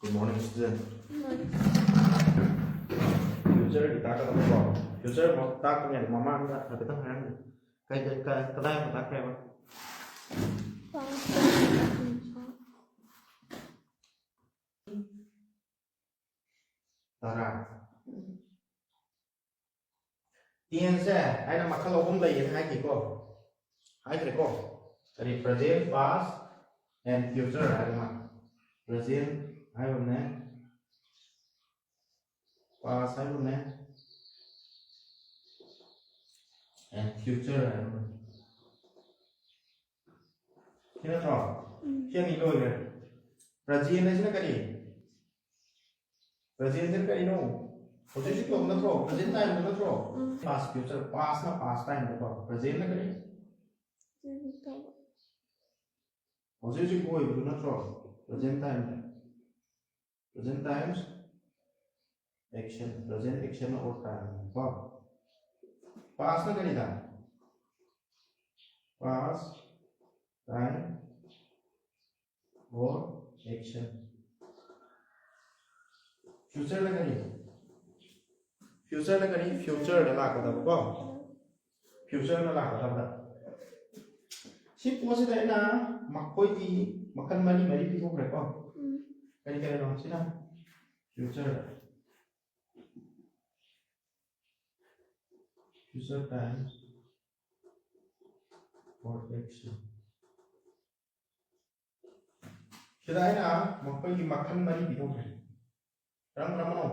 Good morning, student. Morning. Future kita akan apa? Future mau tak punya mama enggak, tapi kan hari kayak kedai mau tak kayak apa? Tara. Tiền sẽ ai là mặc khâu không lấy hai cái cô, hai cái cô. Jadi present, past, and future ada mak. Present, hai benar. Past hai benar. And future ada benar. Kira tahu? Kira ni loh kan? Present ni sih kali. Present ni kali no. Posisi kau mana tahu? Present time mana tahu? Past future, past na past time mana tahu? Present ni kali. Posisi kau itu mana tahu? Present time. Present times action. Present action or time. Wow. Past na kali dah. Past time or action. Future na kali. Future na kali. Future na lah kata apa? Future na lah kata apa? Si posisi dah na makoi di makan mari pisau berapa? Kali dong sih na. Future. Future times or action. Kita na makoi di makan mari pisau berapa? Ram.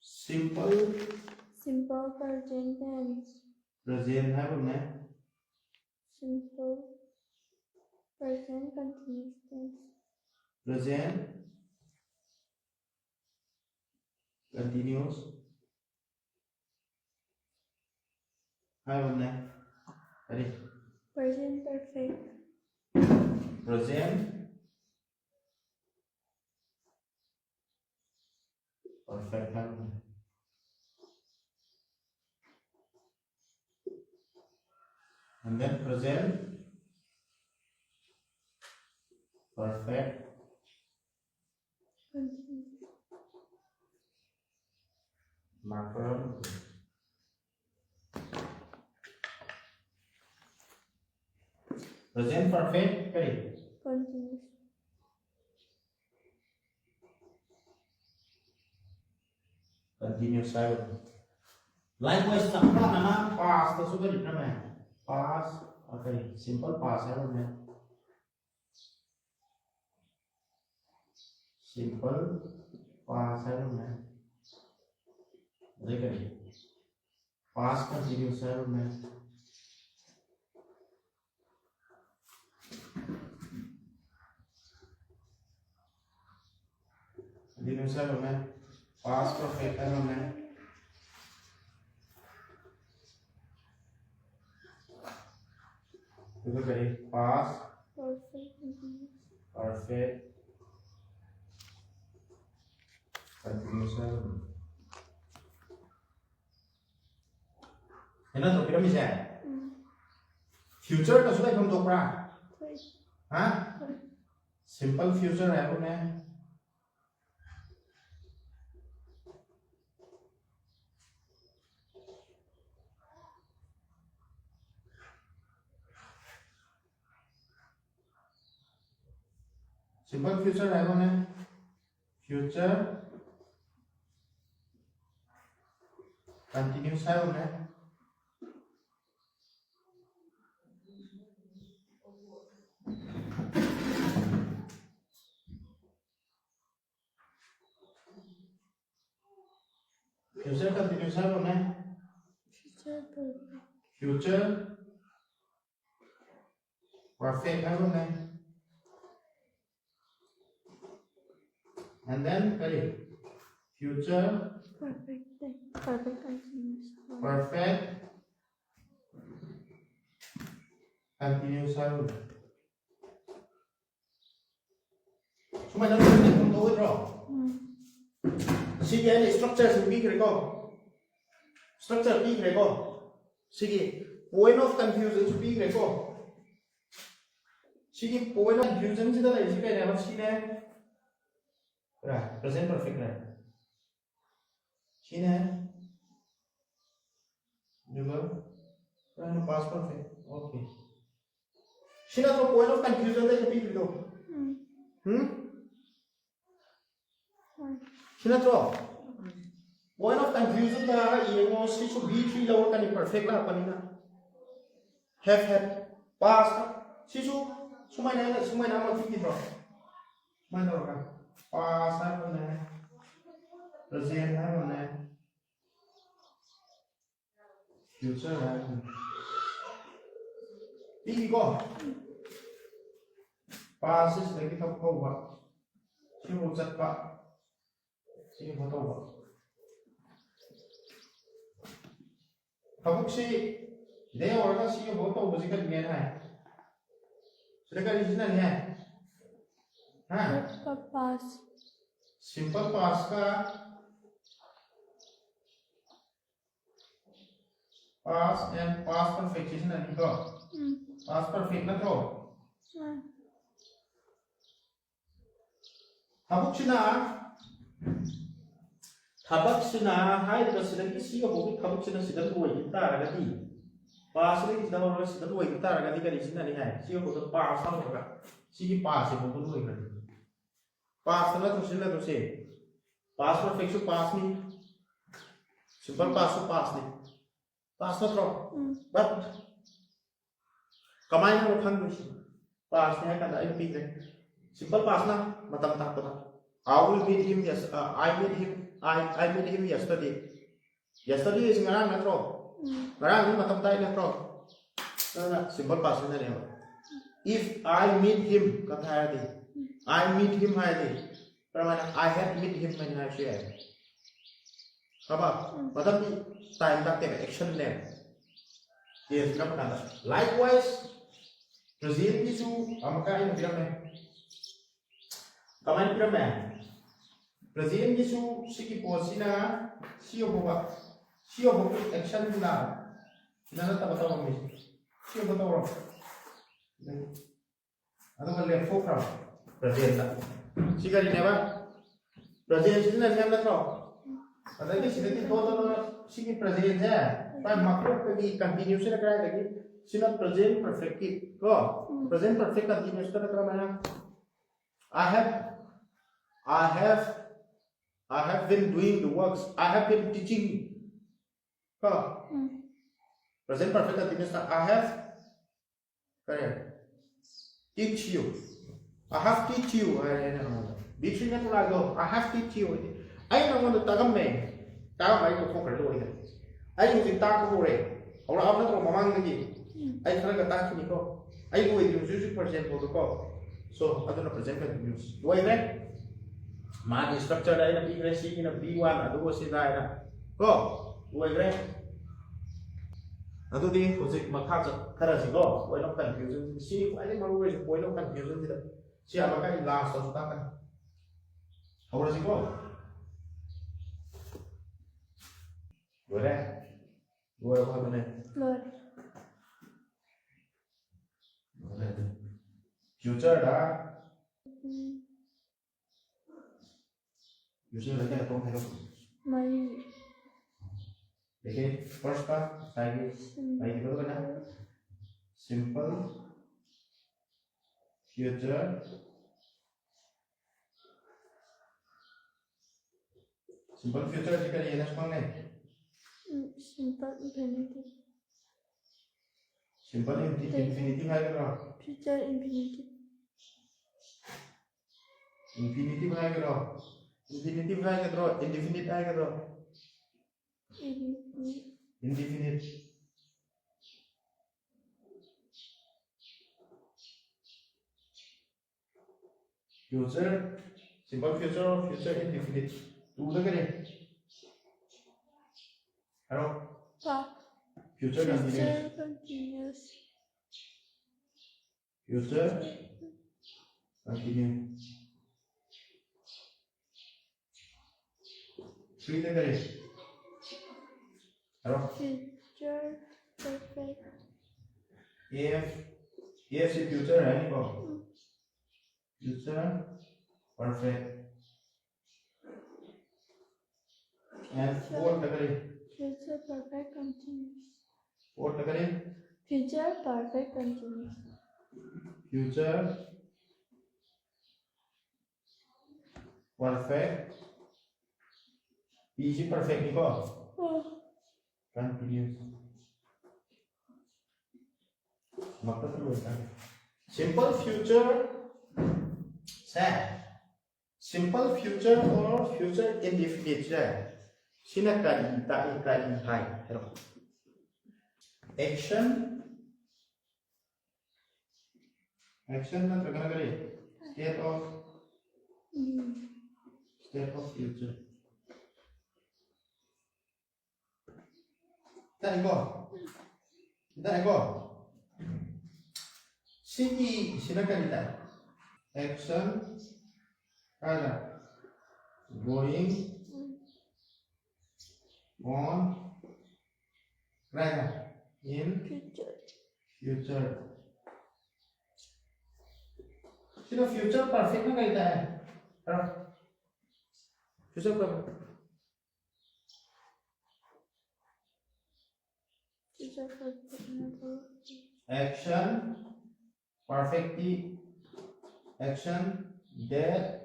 Simple present tense. present है बोलना है Simple present continuous tense. present continuous है बोलना है अरे Present perfect. present perfect है बोलना है and then present perfect Continuous. marker present perfect करें Continuous. continuous है likewise sampai nama past तो सुबह लिखना है past okay simple past है बोलना है simple past है बोलना है देखिए past continuous है बोलना है continuous है बोलना है past perfect है बोलना है तो करें past Perfect continuous. perfect continuous है ना तो फिर हम इसे future का सुधार हम तो पढ़ा हाँ simple future है बोलना है simple future है बोलना है future continuous है बोलना है future continuous है बोलना है Future perfect. future perfect है बोलना है and then करें future Perfect continuous. perfect continuous है बोलना है chúng mày đang nói chuyện không tôi rồi sige này structure sẽ biết rồi structure biết rồi sige point of confusion sẽ biết rồi 시기 point of confusion 지다 이 시가 내가 시네 그래 present perfect 그래 시네 누가 그래 past perfect okay 시나 또 point of confusion 데 그 비도 시나 또 point of confusion 다 이거 시수 B3 라고 하니 perfect 라 하니나 have had past 시수 수마이나 뭐 튀기죠 수마이나 로가 past 하면은 present 하면은 future 하면은 이거 past 시대기 덮어봐 시로 zatpa 시기 덮어봐 혹시 내 얼가 시기 덮어 보지가 미안해 sudah kali sini ya हाँ Pass. Simple past का पास and pass perfect इस नहीं तो पास perfect ना तो थाबक्सिना हाय बसिदगी सिगा bogie थाबक्सिना सिदा बोई तारगदी पास ले सिदा बोई सिदा बोई तारगदी करी सिना नहीं है सिगा बोतो पास होगा सिगी पास से बोतो बोई कर पास ना तो सिना तो से पास परफेक्ट सो पास नहीं सिंपल पास सो पास नहीं पास ना तो बट कमाई ना रखन दोसी पास ने का आई पी रे सिंपल पास ना मतलब ता पता I will meet him yes I met him yesterday yesterday is ngarang na tro ngarang ni matam tai na tro simple past na ne if I meet him ka tha di I meet him hai di pramana I have met him when I share kaba matam ni time tak te action ne yes na pata likewise present ni su amaka in biram ne kaman biram ne present ni su siki posina sio boba action na na ta bata mi sio bata ro ado ka left fo from present la sigari ne ba present sina ne na tro ada ki sidaki to siki present hai pa makro ki continuation kra lagi sina present perfect ki ko present perfect continuous ka kra mana I have been doing the works. I have been teaching. Present perfect continuous. I have teach you. I have teach you. B3 na to lago. I have teach you. I na mo tagam me. Tagam ay ko ko lo ina. Ay mo ta ko re. Ora ab na to mamang ngi. Ay thara ka ta ni ko. Ay ko i use present ko. So aduna present continuous. Why that? Mark structure है ना B grade C की ना B1 अदुगो सिदा है ना को ओइग्रे अदुदी होजिक मखा खरा सिगो point of confusion C I Maru way point of confusion सिदा सी आबका लास्ट तो सुता kan हौरा सिगो गोरे गोरे को बने फ्यूचर दा Usually lagi apa yang hello? My. देखिए first का lagi itu kan simple future jika dia nak sekarang ni Simple infinitive. Simple infinitive hai ke apa? Future infinitive. Infinitive hai ke apa? Infinitive hai ke apa? Indefinite hai ke apa? Indefinite. Future, simple future or future indefinite. Tu udah kan ni? Hello? Future continuous. Future continuous. Three udah kan ni? Hello? Future perfect. If si future है नहीं को future perfect. And fourth again. Future perfect continuous. Fourth again. Future perfect continuous. Future perfect. Is perfect ni ko? Continuous. Simple future set. Simple future or future indefinite set. Sina kari ta kari hai. Hello. Action. Action na terkena kari. State of future. Kita ego. Sina kari ta. Action. Ada. Going on. Right. In future. Sino future perfect na kari ta. Ano? Future perfect. Future perfect never. Action perfectly action that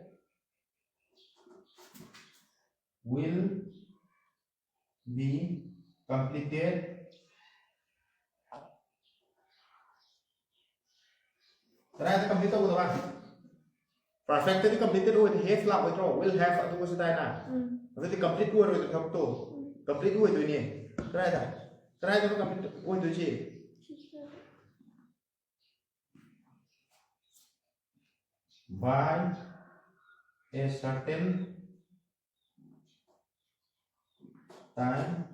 will be completed. Tara complete ko ba? Perfectly completed with have la with will have atu ko sa na. Atu complete ko ro thap to. Complete ko ito ni. Tara ko complete ko ito si. By a certain time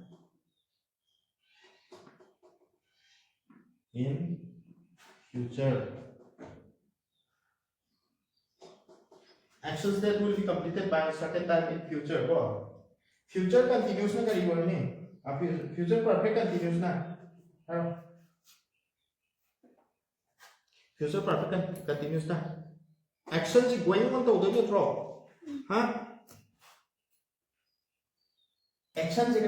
in future. Actions that will be completed by a certain time in future. Future continuous na kari boleh ni. Future perfect continuous na. Future perfect continuous na. Action is going on to the throw. Action is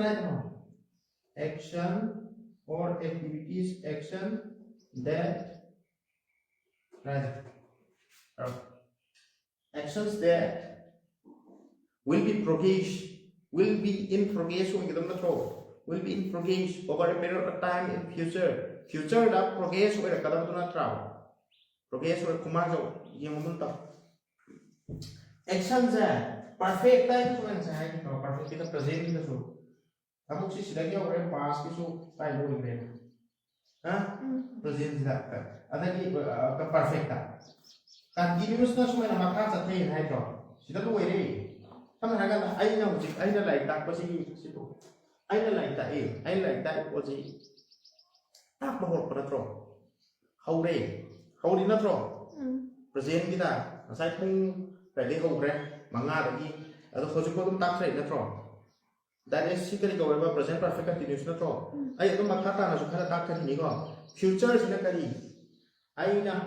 action or activities action that actions that will be progress will be in progress will be in progress over a period of time in future that progress will progress will come yang mentok action perfect time itu kan saya kalau perfect kita present kita so aku sih sedangnya orang past itu tai boleh keren present tidak ada di ke perfect continuous na semua nama kata tadi hai bro sudah tuh ini kan harga aina like tak pasti situ aina like tak pasti tak bahwa pada bro how di na bro present kita saya pun tadi kau keren mangar lagi atau kau juga tuh tak sih na bro dan sih kali kau berapa present perfect continuous na bro itu makata na suka tak tadi kau future sih kali aina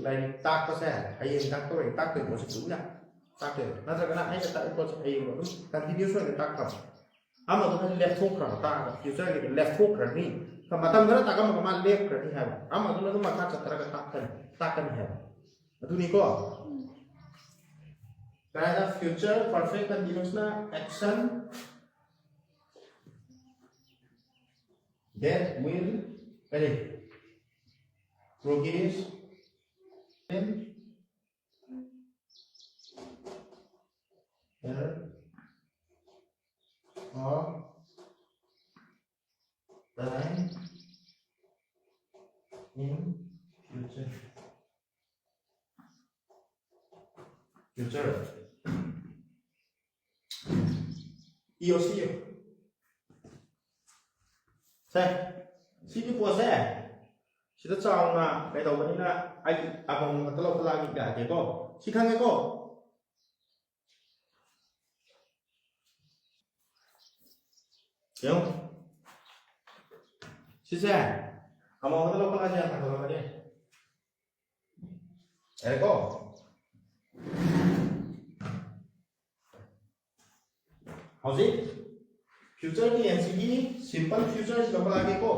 lain tak pasal tak tu tak tu bos itu na tak tu nanti kena aina tak bos bos continuous na tak kau ama tu kan left hook tak future ni left hook ni kamatam gara tak kamu kamal left ni hai ama tu makata cara tak kan hai itu ni kau karena future perfect continuous na action that will progress in or time in future iyo saya sini puasa kita tahu na kayak tahu ni na ai abang kalau lagi gak keko si kang keko yung si saya kamu kalau lagi yang kalau lagi keko how's it future tense की simple future से लोग लागे को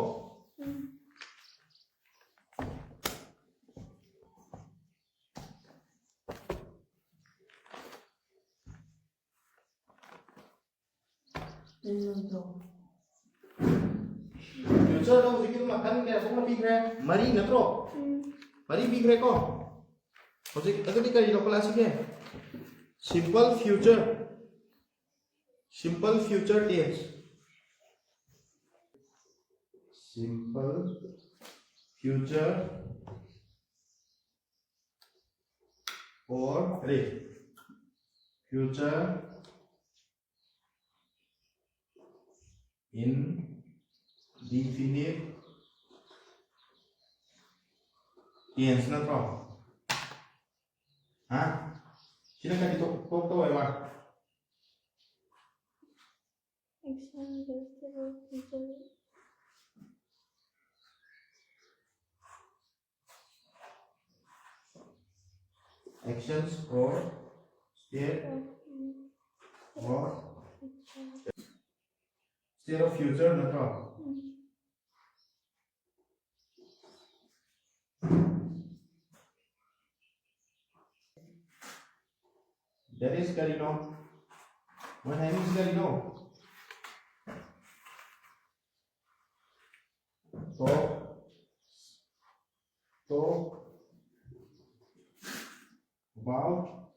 future đâu gì mà căn cái cũng là big re mari nữa tro mari big re ko how's it अगर đi cái लोग लागे simple future tense simple future or future indefinite tense na to ha sino ka dito to ay ma Action vegetable future. actions or state of future na to that is Karino. My name is Karino. Talk about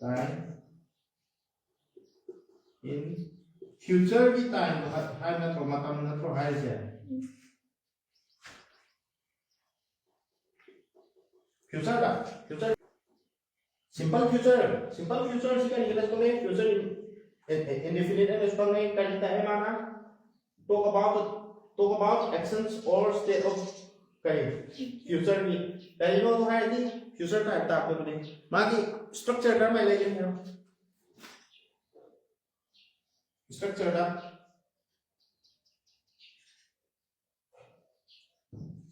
time in future की time hai na to matam na to hai se future का future simple future sih kan kita sebagai future indefinite and sebagai kata mana talk about actions or state of future ni dari no to hai ni future type ta ko ni magi structure da mai lagi ni structure da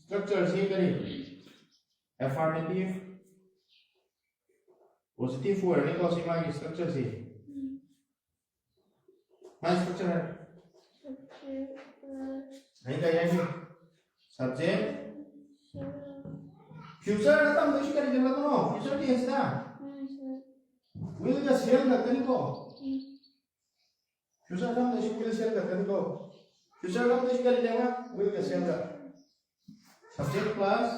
structure sih kari affirmative positive word ni ko si magi structure sih mai structure hai नहीं कहीं नहीं subject future ना तम दोषी करी जरूरत ना future tense ना will का shell करते नहीं को future तम दोषी will shell करते नहीं को future तम दोषी करी जाएगा will का shell का subject plus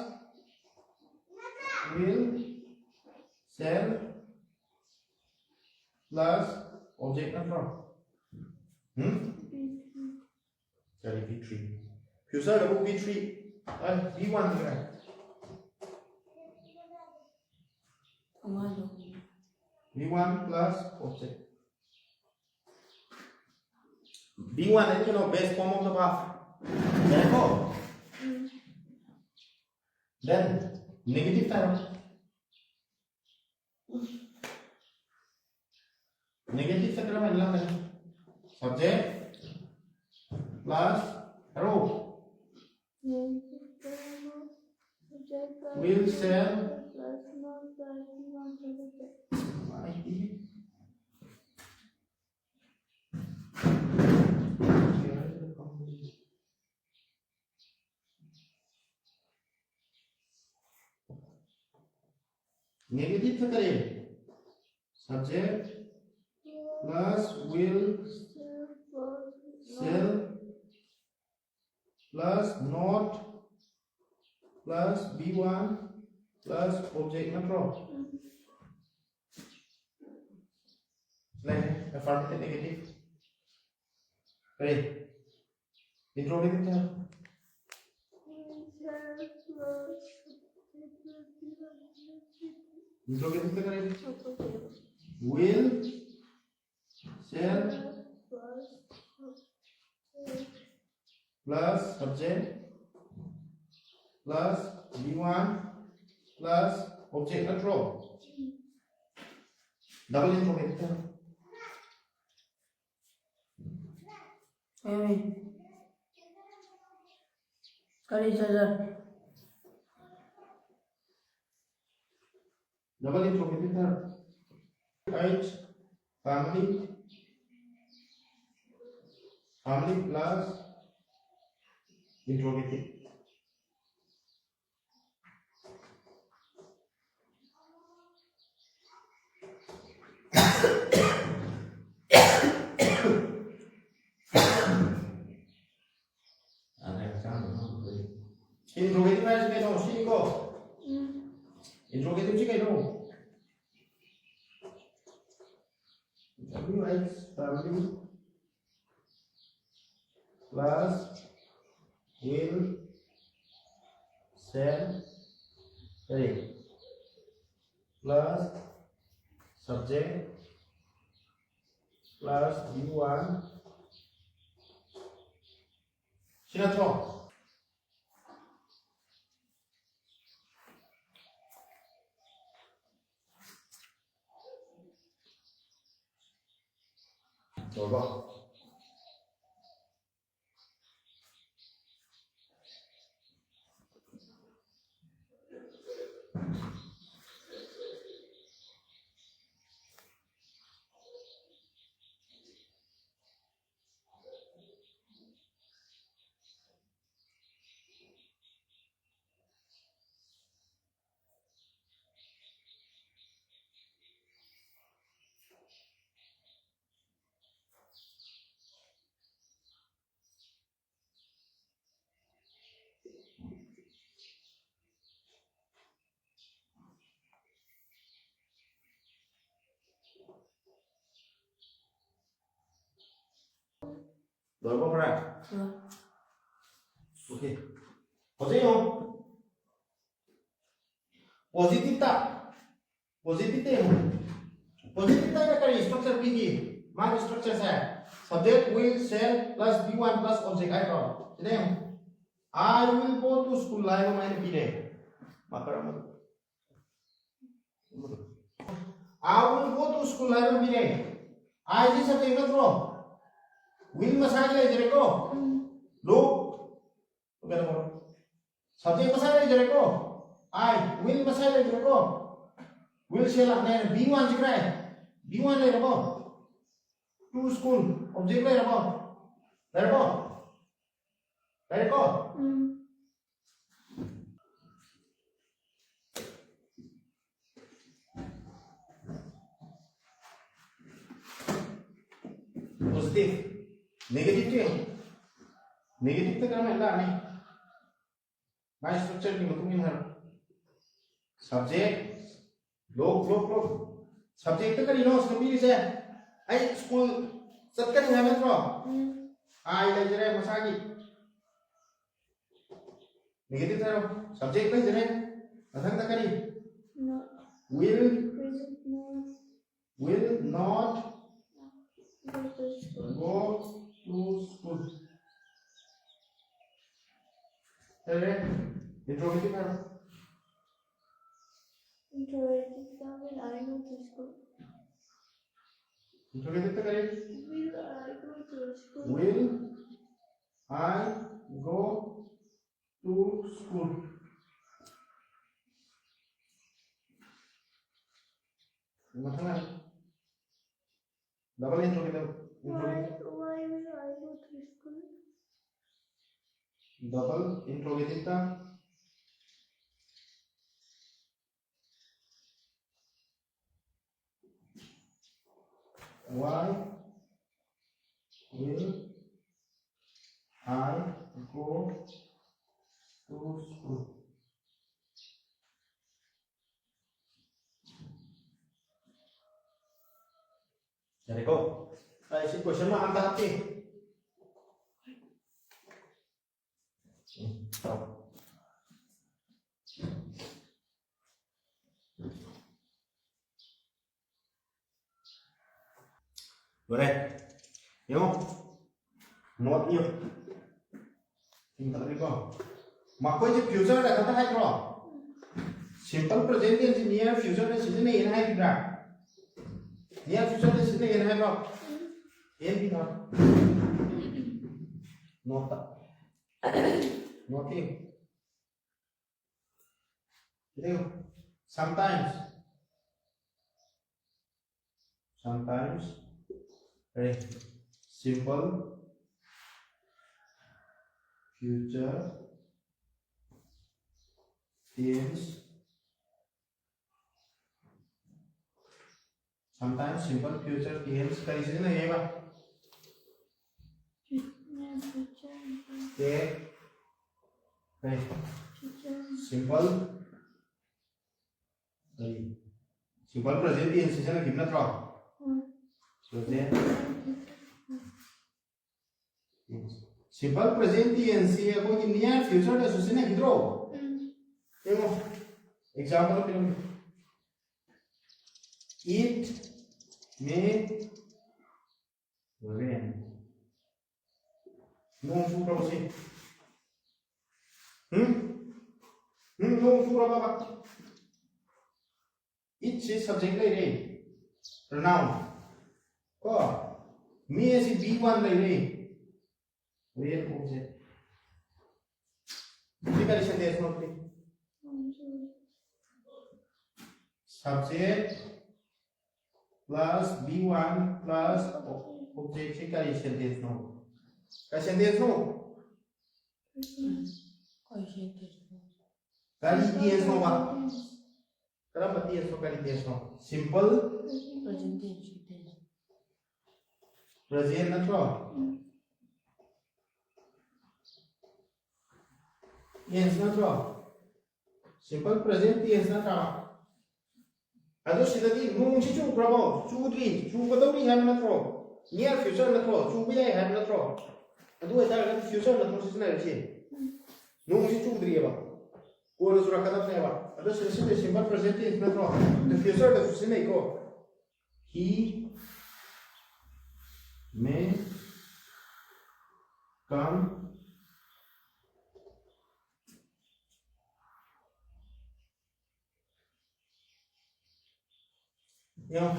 will shell plus object ना from Jadi V3. Future double V3. V1 juga. V1 plus object. V1 itu kan base form of the verb. Therefore, then negative term. Negative term adalah subject plus arrow will shall negative से करें subject plus will shall plus not plus B1 plus object control. Like affirmative negative. Ready? Interrogative term. Interrogative term करें. Will shall plus subject plus B1 plus object control. Double interrogative term. Kali saja. Double interrogative term. H family family plus interrogative. Interrogative है इसमें तो सी को interrogative सी कहीं तो WH family plus will shall plus subject plus U1 지났죠? 넓어. 넓어 보라. 오케이. 보세요. Positive positive positive का structure पी की मान स्ट्रक्चर है subject will shall plus b1 plus object I तो इधर I will go to school line में पी दे माकरा मत I will go to school line में पी दे आई जी सब्जेक्ट मत रो विल मसाज ले जरे को लो तो क्या करो सब्जेक्ट मसाज ले जरे को I will masai le ko will shall apne b1 जिक्र है b1 ले रहो to school object ले रहो positive negative तो करना है ना नहीं my structure की मतलब इन है subject look subject तो करी नो स्कूल से आई स्कूल सत्तर है मतलब आई ले जरे मसागी नेगेटिव था subject ले जरे अथंग तक करी will not go to school अरे इंट्रोगेटिव है Interrogative will I go to school? Interrogative तो करे Will I go to school? will I go to school मतलब double interrogative Why will I go to school? Double interrogative का why will I go to school jadi kok isi question mah angka hati boleh yuk note yuk tinggal ni kok makoi je future dah kata hai kok simple present tense near future ni sini ni hai kita near future ni sini ni hai kok ini भी note noting देखो sometimes right simple future tense, sometimes simple future tense करी से नहीं है बा के simple simple present tense से ना कितना था present simple present tense से कोई कि near future का सुसे ना किधरो देखो example पे it may rain nung su berapa sih nung su berapa it sih subject lah ini pronoun kok me sih B1 lah ini real object kita di sini semua ini subject plus B1 plus object sih kali sentence no kali sentence no kali tense no pak kenapa tense no kali tense no simple present natural tense natural simple present tense natural aduh sidadi nung si chu bravo chu dri chu ko dawri han na tro near future na tro chu bi han na tro aduh eta ga future na tro si na chi nung si chu dri ba ko ro sura kada ne ba aduh si simple present tense na tro the future da si na ko he may come Yo,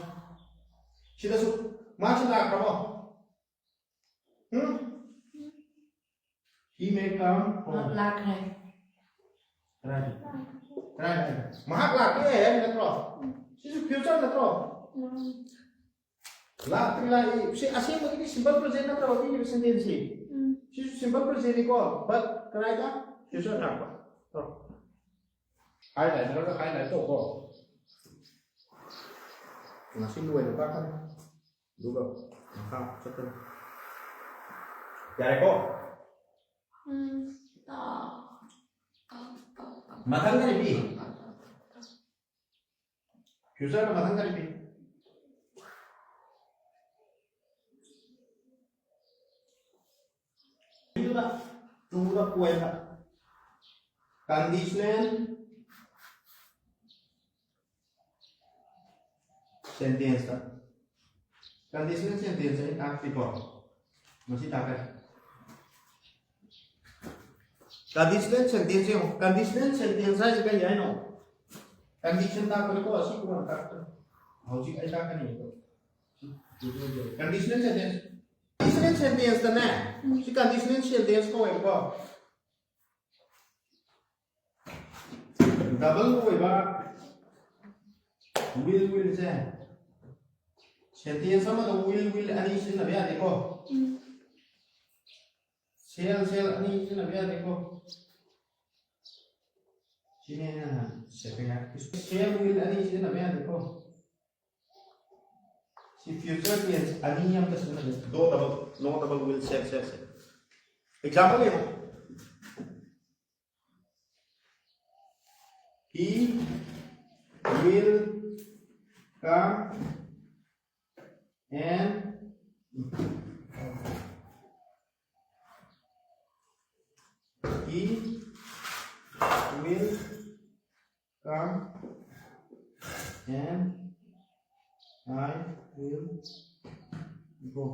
sida su macam nak kamu? He may come home. Lạc này. Right. Mahak lak ni nak terus. Sida future nak terus. Lak ni lah. Si asyik begini simple present nak terus ini sentence. Sida simple present ni ko, but kerai dah future nak apa? Terus. Highlight, terus highlight tu ko. Nasi nuôi được bác không? Đúng rồi. Không, chắc chắn. Dạ này cô. Matang ka ribi. Future na matang ka ribi. Itu na. Tura kuwenta. Conditional sentence ta conditional sentence है आपकी को मसी ताकत conditional sentence है है इसका यह no condition ताकत को असी को ताकत हाउसी ऐसा का नहीं तो conditional sentence तो ना सी conditional sentence को एक को double को एक बार will से sentence sama tu will ani sini nabi ada ko sel ani sini nabi ada ko sini na sepenya sel will ani sini nabi ada ko si future tense ani yang ke sini no double will sel example ni he will come and he will come and I will go.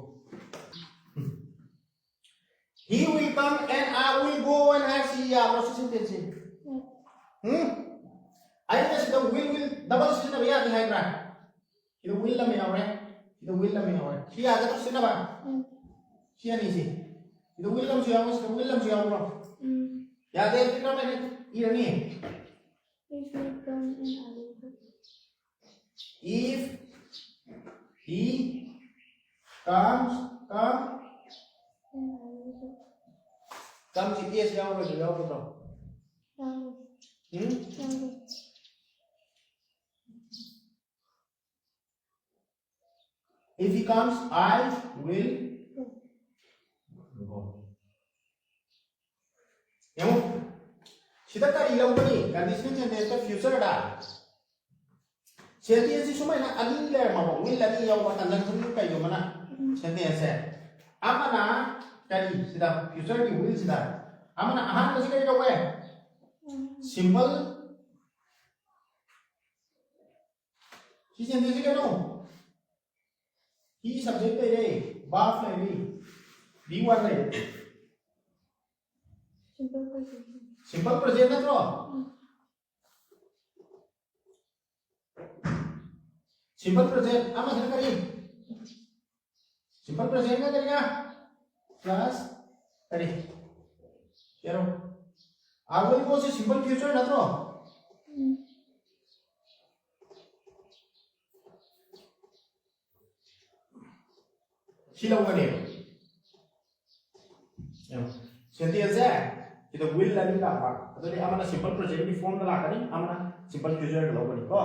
He will come and I will go and I see proses sentence. Ayo kita will double sini nabi ada hai kah? Kita will lah mina orang. Kita will lah mina orang. Si ada tu sini apa? Si ani si. Kita will lah siapa? Kita will lah siapa orang? Ya ada kita mana? Ini ni. If he comes, Come GPS yaw rồi yaw ko to. If he comes, I will go. Hiểu không? Sida kari lau bani conditional sentence ka future da. Sentence si sumai na ani le ma bo will ani yaw ba kan thum kai yo mana sentence hai. Amana kari sida future ki will sida. Amana ahan ka sida ko hai. Simple. Si sentence ka no. He subject है बाप है भी B1 है simple present है तो simple present अब मत करिए सिंपल प्रेजेंट का करेगा प्लस करिए करो आगे को से सिंपल फ्यूचर ना तो Silau ka niyo. Sentence है कि तो will लगी का बात तो ये हमारा simple present की form दला करी हमारा simple future लो करी को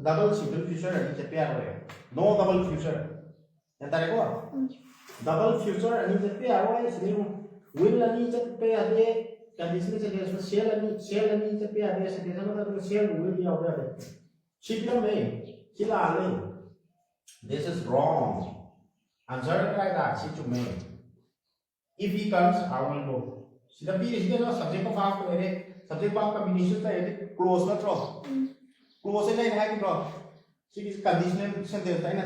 double simple future है कि प्यार होए no double future ये तारे को double future है कि प्यार होए इसलिए will लगी कि प्यार दे conditional sentence में shall लगी कि प्यार दे sentence में तो shall will भी आओगे आगे शिकला में शिला आले This is wrong. Answer right that she to me. If he comes, I will go. See the B is the subject of half to it. Subject of combination to close the draw. Close it like hack draw. See this conditional sentence. I na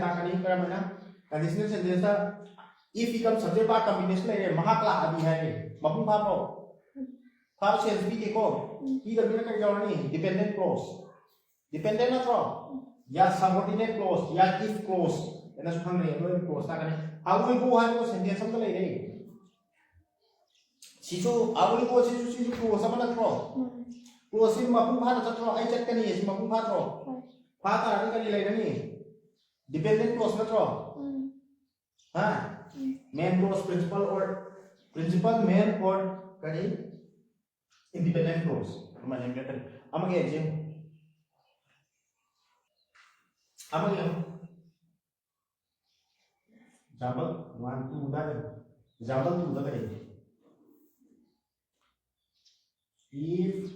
conditional sentence. If he comes, subject of combination like mahakla adi hai. Mapung phapo. Phap sense B ke ko. He the minute ka journey dependent clause. Dependent na draw. या subordinate clause या if clause एना सुखंग रे no clause ता कने आगुई को हाय को sentence हम ले रे सिसु आगुई को सिसु क्लॉज हम ना क्रो क्लॉज सिम मपु भा त त्रो आई चट कनी सिम मपु भा त्रो भा ता रे कनी ले रे डिपेंडेंट क्लॉज ना त्रो हां मेन क्लॉज प्रिंसिपल मेन और कनी इंडिपेंडेंट क्लॉज माने बेटर अमगे exam apa yang example 1 2 tadi example 2 tadi if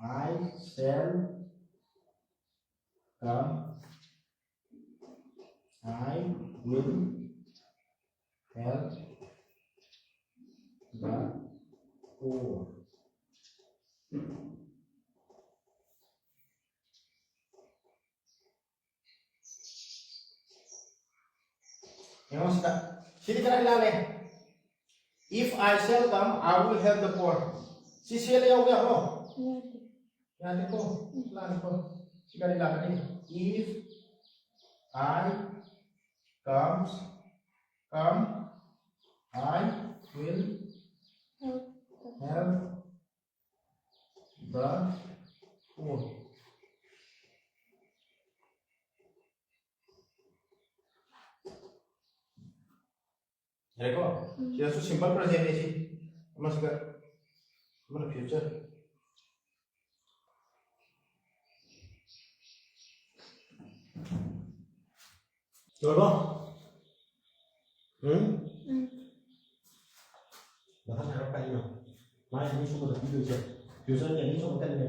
I shall come I will help the poor Yang sudah, sini kena ilale. If I shall come, I will help the poor. Si shall ya udah lo. Ya देखो, ला देखो, sini ilale ni. If I come, I will help the poor. देखो ये तो simple present है जी नमस्कार मतलब future चलो bahkan harap kayo mai ini semua lebih future future ini semua kan ini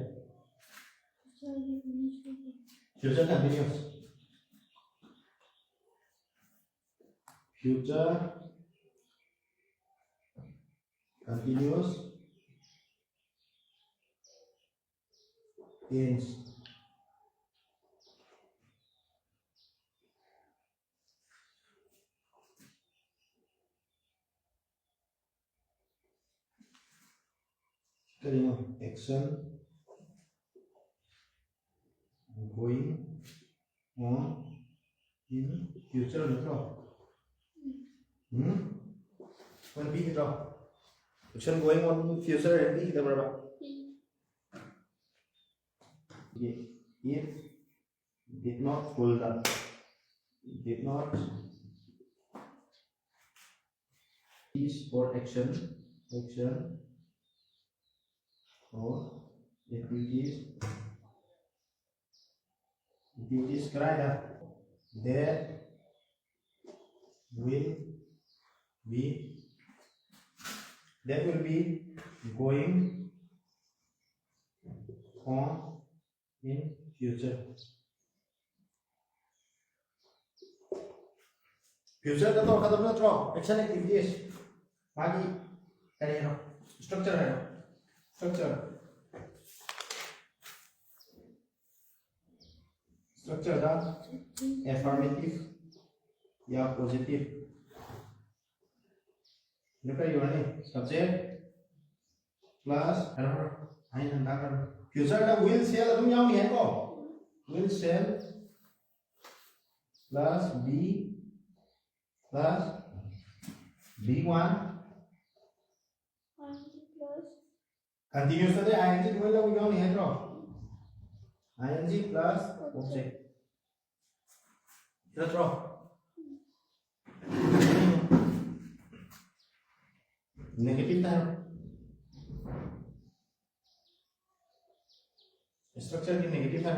future continuous future continuous tense action going on in future gitu one B gitu action going on in future and B kita berapa if did not hold up did not activities or action or activities kaya that will be going on in future. Future का तो खत्म ना throw action activities बाकी करे ना structure है structure का affirmative या positive nó cái gì này subject plus hay là đang làm future का will shall là đúng nhau nhỉ có will shall plus be plus B1 plus continuous tadi ing dua lagu yang ni bro ing plus object kita bro negative tadi structure की negative है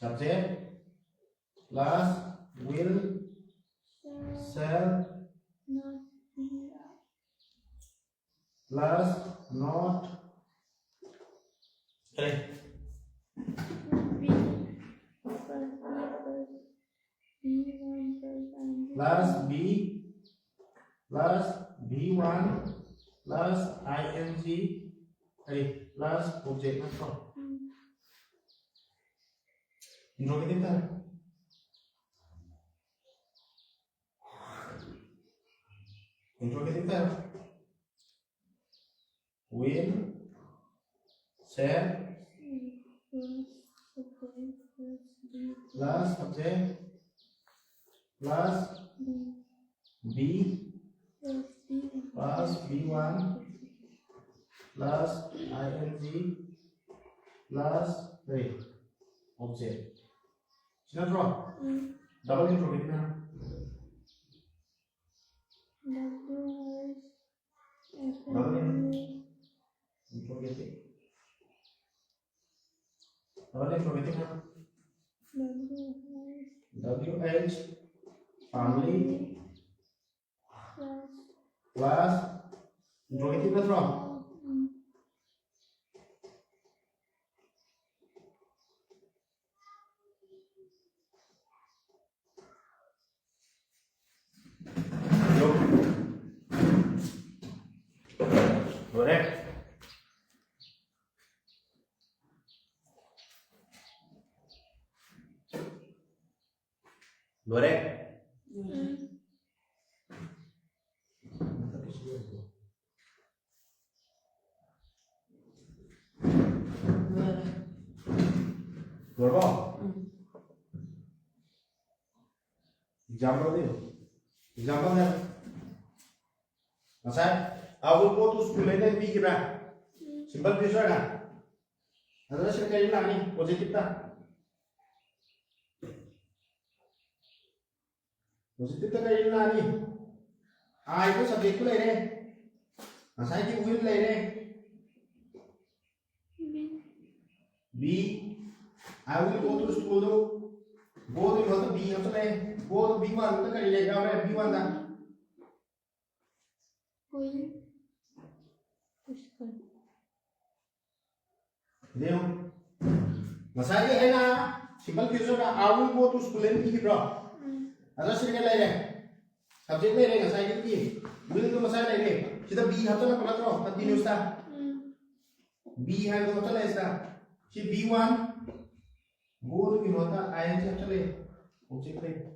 subject plus will shall not be plus not be plus b plus b1 plus ing plus object apa interrogative tadi interrogative tadi will shall plus object plus b plus b1 plus ing plus object. Sini draw. Double interrogative ना. Double interrogative. Double interrogative ना. WH family plus interrogative ना draw. Boleh? Boleh? Boleh? Example deh. Example deh. Masai? I will go to school and be kira. Simple future kan? Ada sih kayak ini nih positif ta? Positif ta kayak ini nih. I itu subject tu leh. Masai itu will leh. B. I will go to school tu. Go tu kalau tu B apa leh? Go tu B1 tu kayak leh kau leh B1 dah. Deu. Masai ke na simple future ka I will go to school and be bro. Ada sih kayak leh. Subject leh masai ke B. Will tu masai leh. Kita B apa nak pernah bro? Continuous ta. B hai tu apa leh sta? Si B1 go tu kinota ing apa leh? Object leh.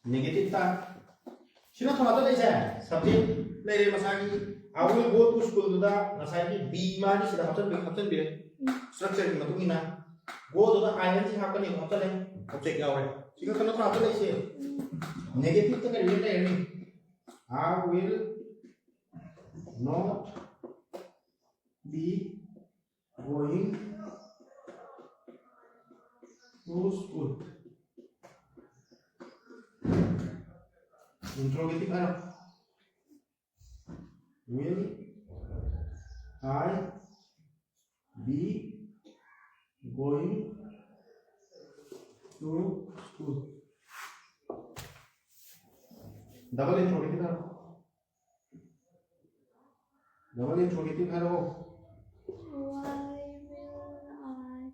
Negative ta. Sino thora ta leh subject leh masai I will go to school to da ngasai ki B ma ni sida hapsan bi structure ki matung ina go to da ing hapkan ni hapsan le object yaw re sika kana thora ta leh se negative ta ka relate ni I will not be going to school interrogative ano? Will I be going to school? Double interrogative ano? Double interrogative ano?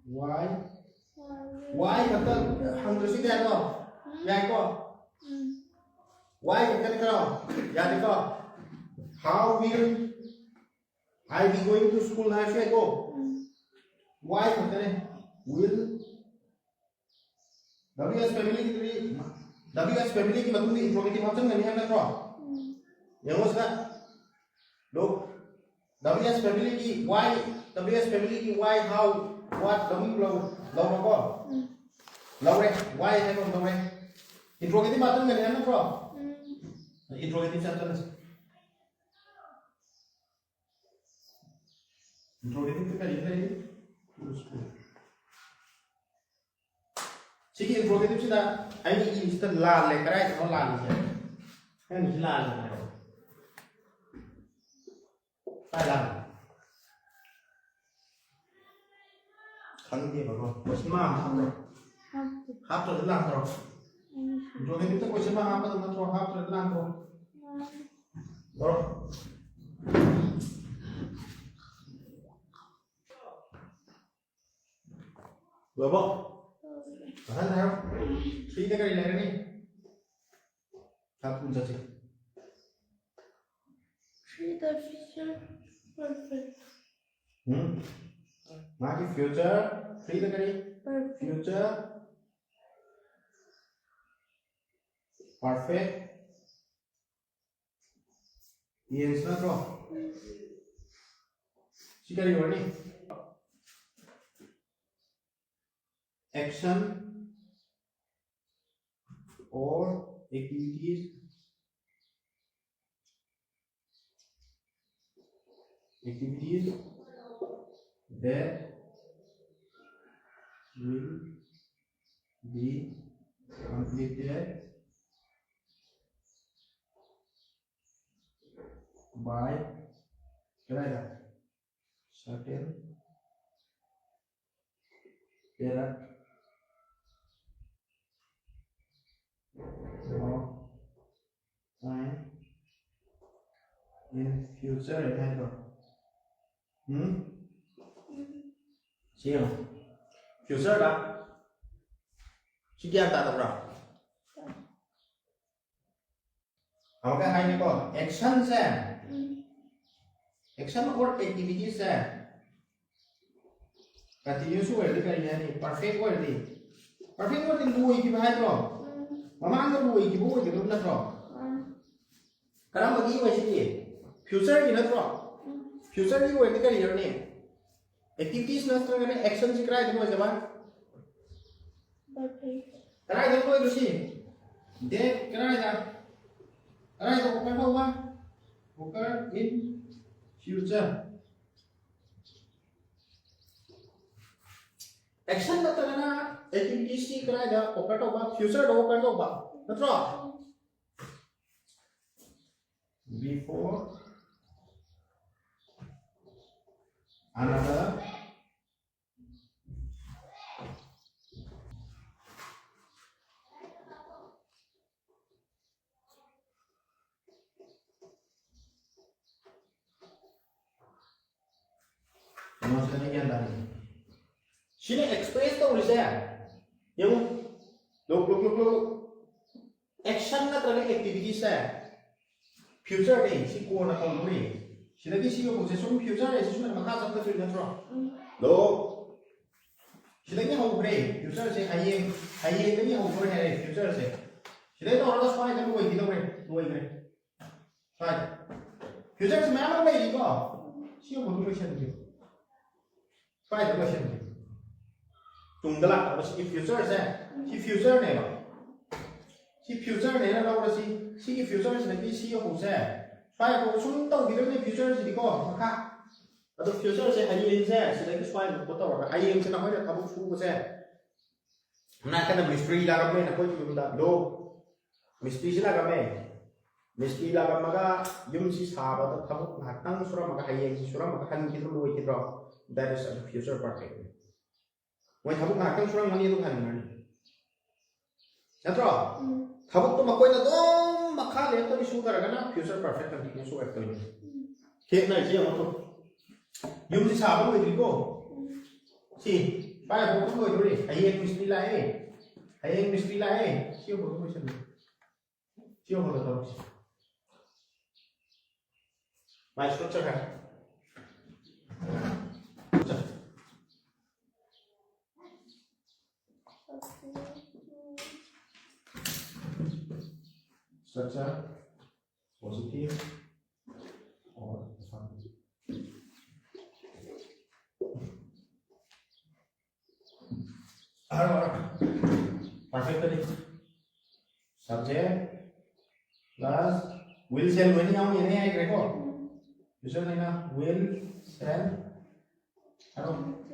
Why will Why kata hangdresi dia ko? Yai ko? Why kata ko? Yai ko? How will I be going to school hai se ko? Why kata ne? Will WS family की मतलब interrogative option नहीं है ना तो? yang उसका लोग WS family की why WS family की why how what W lâu lâu nó có lâu đấy why hay không lâu đấy interrogative option नहीं है ना तो? interrogative option interrogative तो क्या लिखा है उसको Sigi interrogative sih dah, ini instant lalle, karena itu lalle sih, kan lalle, lalle, kan dia bagus, question mana, apa tuh lalle terus, interrogative itu question mana apa tuh terus, apa tuh lalle terus, terus, bapak. Tahan tahan. Tiga kali lagi nih. Satu saja. see the future perfect? Maki future. Tiga kali. Perfect. Future. Perfect. Yes na bro. Sikari word nih. Action or activities that will be completed by certain period of time in future hay không? Chị không? Future đó. Chị kia ta đọc rồi. Học cái hay này con. Action sẽ. Action or activity sẽ. Continuous word cái này perfect word đi. Perfect word thì lùi cái hay rồi. Mama nó lùi cái bố cái đúng là rồi. Cái đó mà gì vậy chị? Future gì nữa rồi? Future gì vậy cái gì này? Activities nó sang cái action gì cái đó mà Perfect. cái đó thôi được gì? Để cái đó occur đâu mà? Occur in future. Action nó tên là activities gì cái đó occur đâu mà? Future đâu occur đâu mà? Đúng rồi. Before another maksudnya yang tadi sini express tulisnya yung look action na talaga activities sa future day si ko na kung pre sila di siyo kung sa future day si sila makasap na sila na look sila niya kung pre future say hayeng na niya kung pre hay future say sila ito oras pa na luway dito pre fine future say mama may dito siyo kung pre siya dito fine dito siya dito tunggalak apa si future say si future này mà si future này là đâu là si future là cái si hậu sẽ phải có chúng tàu cái này future thì có mà khác ở đó future sẽ hay lên sẽ lấy cái xoay một tàu là hay em sẽ nói được abu phu của sẽ hôm nay cái là mystery là cái này có chuyện là đâu mystery là cái này Mistri lagamaga yum si sabada thabuk ngakhtang suramaga hayeng si suramaga han kidro loi kidro. That is a future perfect. When thabuk ngakhtang suramani du han ngani. Natro? Thabuk to makoy na dom makha le to ni su karagana future perfect continuous su ekto ni. Khek na ji amato. Yum si sabada loi kidro. Si, pa bo ko loi dori. Hayeng mistri lae. Hayeng mistri lae. Siyo bo ko sen. Siyo bo to. My structure है structure positive और perfect subject plus will shall when you know any I record User name will shall have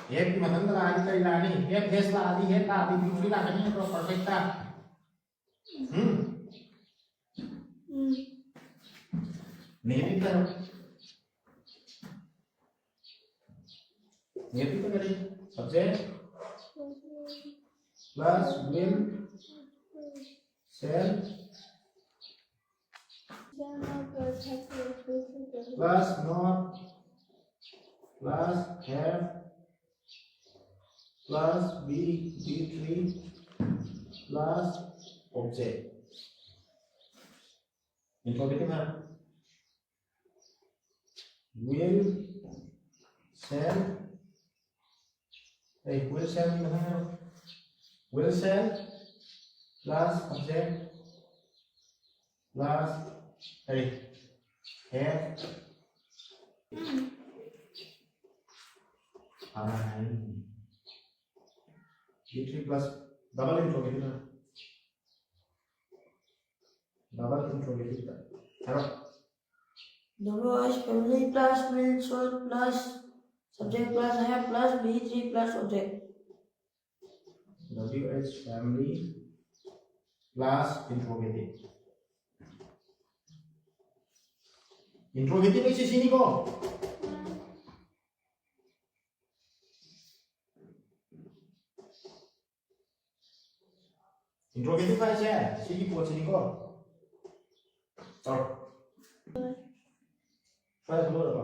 की मतलब तो आदि करी लानी have has ला आदि है ता आदि भी ला करनी है तो perfect था negative करो negative तो करें subject plus will shall plus not plus have plus b3 plus object interrogative है will shall will shall will shall plus object plus have B3 plus double interrogative hello WH family plus will shall plus subject plus have plus B3 plus object. WH family plus interrogative interrogative is sini ko interrogative aja sini buat sini ko saya keluar apa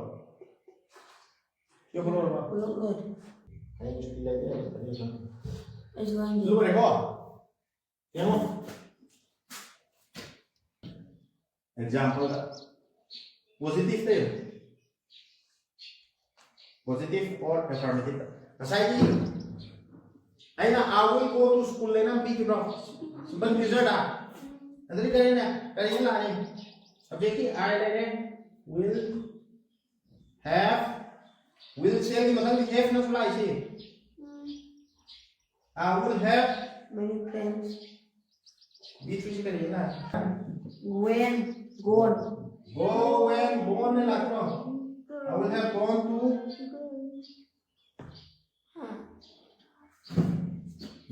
yo keluar apa Look good. kayak mesti lagi ya tadi kan It's going lu to mereka yang mau example positive थे positive और affirmative asai ni aina I will go to school लेना B की prof simple result आ अंदर करें ना लाने अब देखिए I लेने will have will shall की मतलब have ना सुना इसे I will have many friends. B3 से करिए ना When gone. go when born ने लगता I will have gone to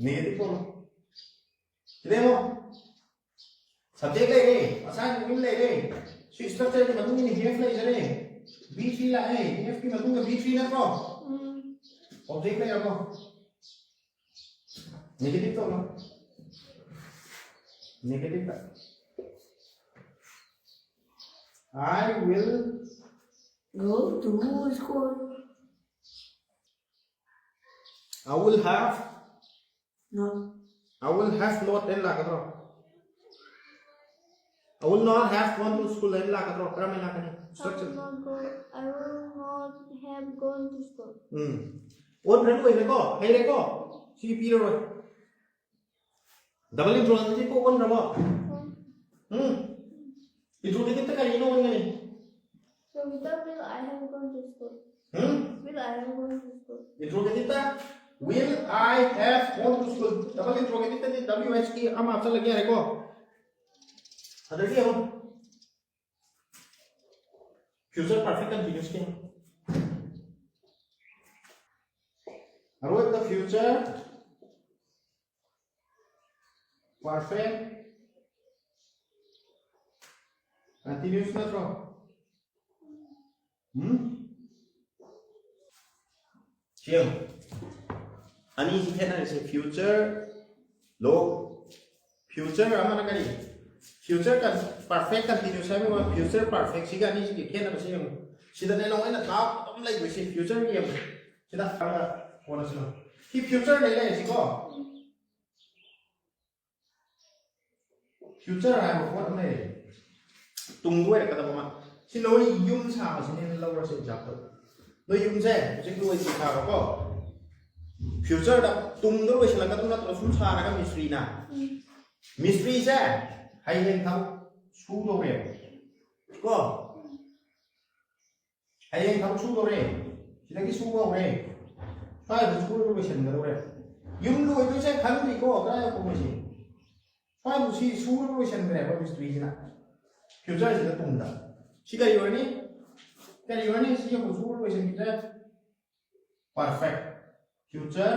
negative को किधर हो subject ले गए असाइन will ले गए शी स्ट्रक्चर की मतलब ये have ले चले B3 ला है have की मतलब B3 ना pro object ले जाओ negative तो ना negative का I will Go to school. I will have Not. I will have not then like I will not have gone to school then like I structure I will not have gone to school. ôn rắn quỳ đấy có hay đấy có CP đâu rồi double interrogative có ôn rồi không interrogative tất cả những ôn này So without will I have gone to school? Will I have gone to school? interrogative ta will I have gone to school double interrogative ta WH की हम option लगे हैं को other क्या हो future perfect continuous के wrote the future perfect continuous natro chiang ani si khena se future log future amana kari future kan perfect continuous hai mo future perfect siga ni si khena ba se sida ne long ina ta am lai bi si future ni am sida anga kona sino ki future ne lai si ko future hai mo ko ne tung đuôi là cái gì mà xin lỗi yum sao mà xin lâu rồi sẽ chặt được đôi yum xe xin đuôi gì sao đó có future đó tung đuôi sẽ là cái nó xuống xa là cái mystery nào mystery xe hay lên thấu xuống đâu rồi có hay lên thấu xuống đâu rồi chỉ là cái xuống đâu rồi phải là xuống đâu rồi sẽ đâu rồi yum đuôi tôi sẽ khăn đi có cái không có gì phải là xuống đâu rồi sẽ đâu rồi mystery nào future is the tunda. Siga yoni siya kusul ko isang kita perfect. Future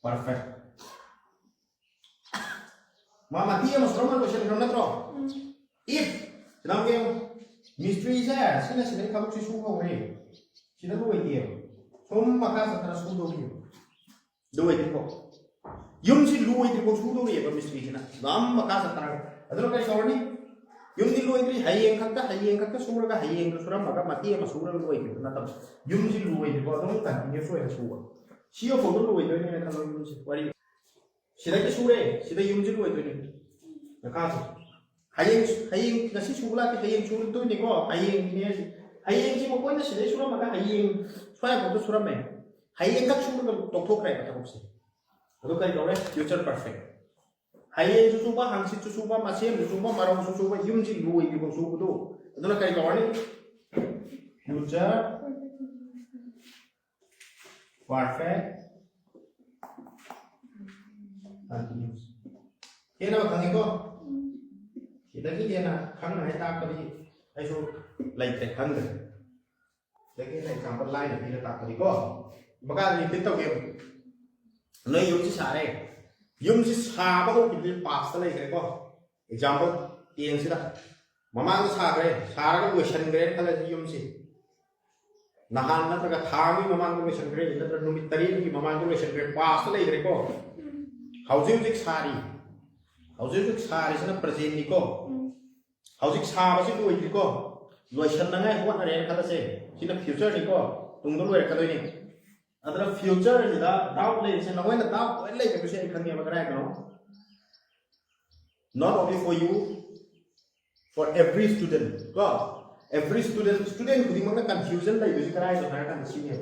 perfect. Mama tiya mas roman ko siya natro. If sinam game mystery siya sila kabuk si suko ni. Sila luway tiya. Som makas atras sudo niyo. Luway ko. Yung si luway di ko sudo ni ba mystery na. Nam makas atras. Adano kay sorry. Yung di luway di hayeng kakka sura ka hayeng ka sura maga mati ma sura luway di na tab. Yung si luway di ko adano kan ni so ya suwa. Siyo ko luway di ni na kan yung si wari. Sila ke sure sila yung si luway di ni. Nakas. Hayeng kasi sura ke hayeng sura to ni ko hayeng ni hayeng si mo ko na sila sura maga hayeng sura ko sura me. Hayeng ka sura ko tok kray ka ko si. Ado kay dore future perfect. Hayeng susuba hangsit susuba masem susuba marong susuba yung si luway di ko suko do. Ado na kay dore future perfect continuous. Kena ba kangi ko? Kita ki kena khang na ta ka di ai so lai te khang de. Lagi na example line ni ta ka di ko. Baka ni bitaw game. Noi yung si sare. Yung si sa ba ko pili pass ta lai kare ko. Example tieng si da. Mama ko sa kare, sa ka question kare ta lai yung si. Nahan na ta ka thang ni mama ko question kare, na ta numit tari ni mama ko question kare pass ta lai kare ko. Housing zik sari. Housing zik sari sana present ni ko. Housing sa ba si ko ni ko. Loisan na ngai what na ren kata se. Sina future ni ko. Tung do ka doi ni. Adra future ni da doubt le se na wai na doubt le ka se khang ni ba kara ka no. Not only for you, for every student. Ko every student kudi mang na confusion lai bi kara so kara kan si ni.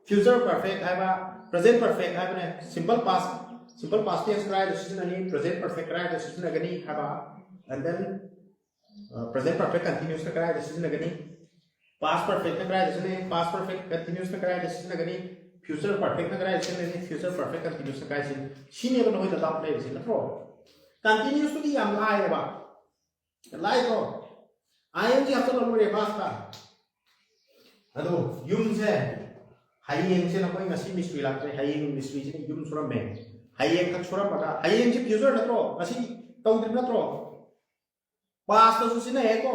Future perfect hai ba present perfect hai ba ne simple past tense kara the season ani present perfect kara the season agani hai ba and then present perfect continuous kara the season agani past perfect kara the season past perfect continuous kara the season agani future perfect kara the season future perfect continuous kara sin sini ba no da doubt lai sin na pro continuous to di am lai ba lai ko I am just a little bit past ado yung se hayeng se na ko ngasi mystery lak hayeng mystery se yung suram me hayeng kak suram ba hayeng se future na tro ngasi tau din na tro past to susina e ko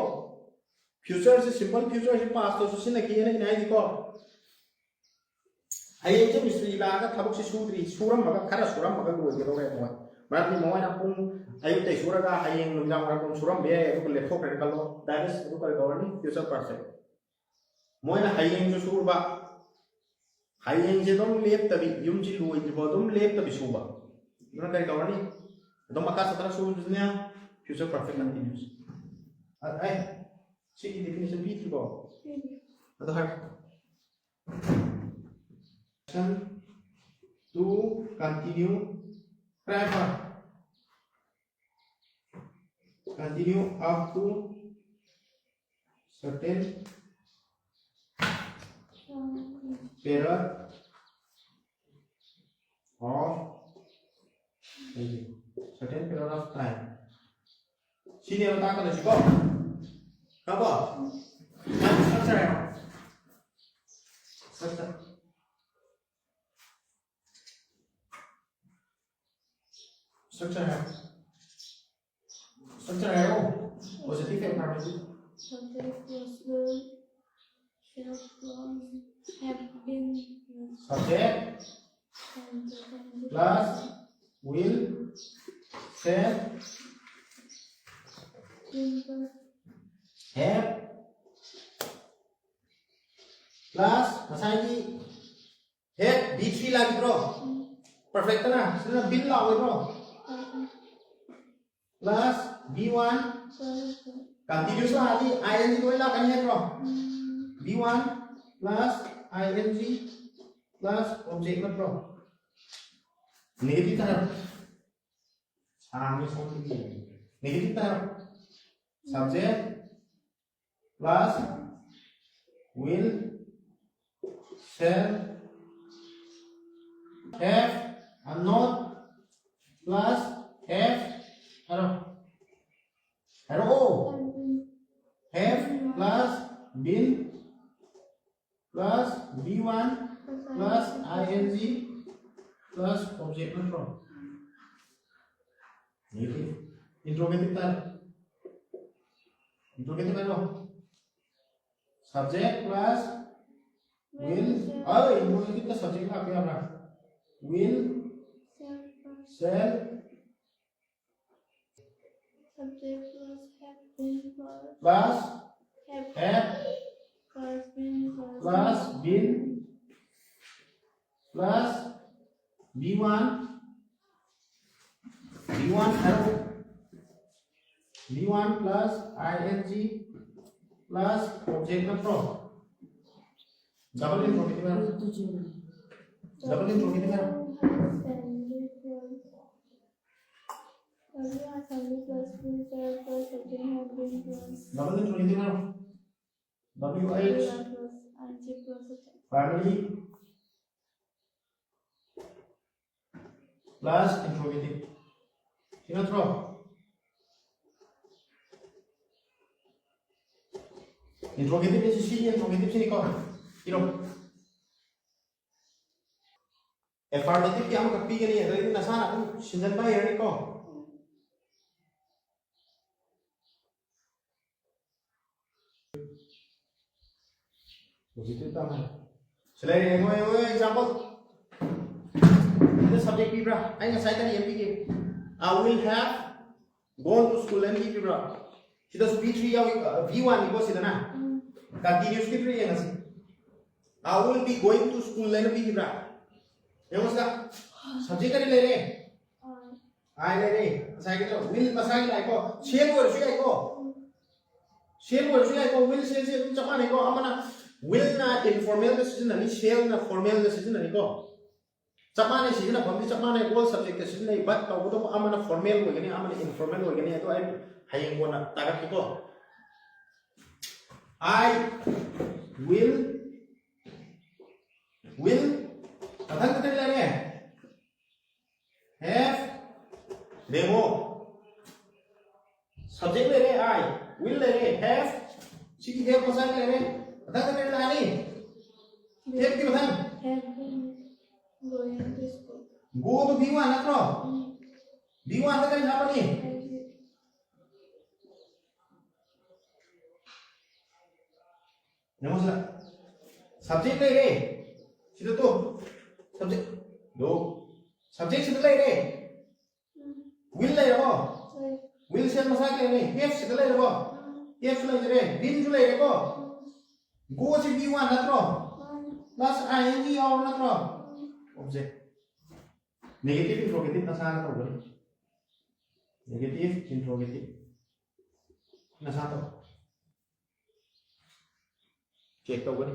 future se simple future se past to susina ki na nai ko hayeng se mystery la ka thabuk se sudri suram ba khara suram ba ko ge ro re mo mara ni mo na pung ayu te sura ka hayeng nung jang ra pung suram be ko le thok re ka lo that is ko ka ni future perfect mo na hayeng se sur ba hayeng je dom lep tabi yum ji luai ji bodom lep tabi suba na kai ka ni dom maka satra su dunia future perfect continuous ai see definition b bo ado har to continue forever continue up to certain period of certain period of time. Sini yang tak ada juga. Apa? Structure. structure है structure है वो positive affirmative Subject plus will. Shall plus have been. subject plus will shall have plus masai have b3 lagi bro perfect na sila bin lawi bro plus b1 continuous lah di ing doi lah kan ya bro b1 plus ing plus object na bro negative term negative term subject plus will shall have and not plus have arrow have plus been plus b1 plus ing plus object na from negative interrogative term interrogative term subject plus will interrogative का subject का क्या बना will shall Subject plus have been plus have plus been plus been plus b1 arrow b1 plus ing plus object na from double interrogative arrow double interrogative arrow double interrogative arrow wh family plus interrogative sino throw interrogative is C interrogative sini ko iro affirmative ki am kapi gani adai nasana aku sinjan ba yani ko positive tama selai ngoi example this subject bibra ai ngasai tadi MP ke I will have gone to school and bibra sida b3 ya v1 ni ko sida na continuously pre yang nasi I will be going to school and bibra yang masa subject kali le re ai le re sai ke will masai lai ko shell word sui ai ko will shell se chama ni ko amana will na informal decision ani shell na formal decision ani ko chama ni decision na family chama ni all subject decision nei but ka ko amana formal ho gani amana informal ho gani to ai hayeng ko na tagat ko I will कथन कथन ले रहे हैं have demo subject ले रहे I will ले रहे have Sidhi have कौन सा ले रहे कथन कथन ले रहे have की कथन have been going to school go तो b1 ना करो b1 तो कहीं जापा नहीं नमस्कार सब्जेक्ट ले रहे सीधे तो सब्जेक्ट दो सब्जेक्ट सीधे ले रहे will ले रहे will से मसाक ले रहे have सीधे ले रहे have ले रहे bin जो ले रहे go से b1 ना करो plus ing और ना करो object negative interrogative ना साथ तो बोले negative interrogative ना साथ तो चेक तो बोले